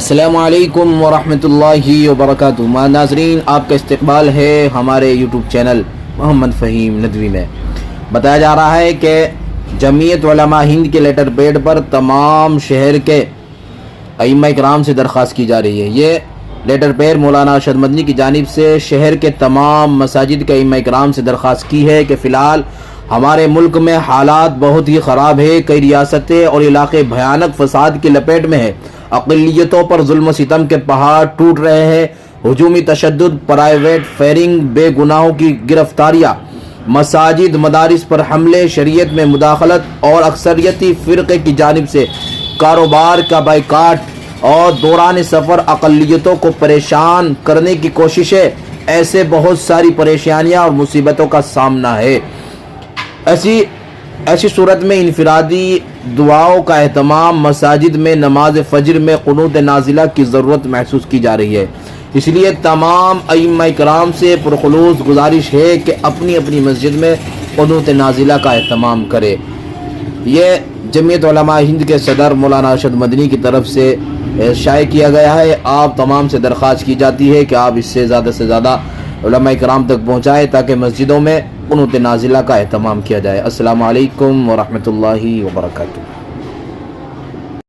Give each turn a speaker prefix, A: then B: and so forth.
A: السلام علیکم ورحمۃ اللہ وبرکاتہ۔ ناظرین، آپ کا استقبال ہے ہمارے یوٹیوب چینل محمد فہیم ندوی میں۔ بتایا جا رہا ہے کہ جمعیت علماء ہند کے لیٹر پیڈ پر تمام شہر کے ائمہ کرام سے درخواست کی جا رہی ہے۔ یہ لیٹر پیڈ مولانا ارشد مدنی کی جانب سے شہر کے تمام مساجد کے ائمہ کرام سے درخواست کی ہے کہ فی الحال ہمارے ملک میں حالات بہت ہی خراب ہے، کئی ریاستیں اور علاقے بھیانک فساد کی لپیٹ میں ہیں، اقلیتوں پر ظلم و ستم کے پہاڑ ٹوٹ رہے ہیں، ہجومی تشدد، پرائیویٹ فائرنگ، بے گناہوں کی گرفتاریاں، مساجد مدارس پر حملے، شریعت میں مداخلت اور اکثریتی فرقے کی جانب سے کاروبار کا بائیکاٹ اور دوران سفر اقلیتوں کو پریشان کرنے کی کوششیں، ایسے بہت ساری پریشانیاں اور مصیبتوں کا سامنا ہے۔ ایسی صورت میں انفرادی دعاؤں کا اہتمام، مساجد میں نماز فجر میں قنوت نازلہ کی ضرورت محسوس کی جا رہی ہے۔ اس لیے تمام ائمہ کرام سے پرخلوص گزارش ہے کہ اپنی اپنی مسجد میں قنوت نازلہ کا اہتمام کرے۔ یہ جمعیت علماء ہند کے صدر مولانا ارشد مدنی کی طرف سے شائع کیا گیا ہے۔ آپ تمام سے درخواست کی جاتی ہے کہ آپ اس سے زیادہ علماء کرام تک پہنچائیں تاکہ مسجدوں میں قنوت نازلہ کا اہتمام کیا جائے۔ السلام علیکم ورحمۃ اللہ وبرکاتہ۔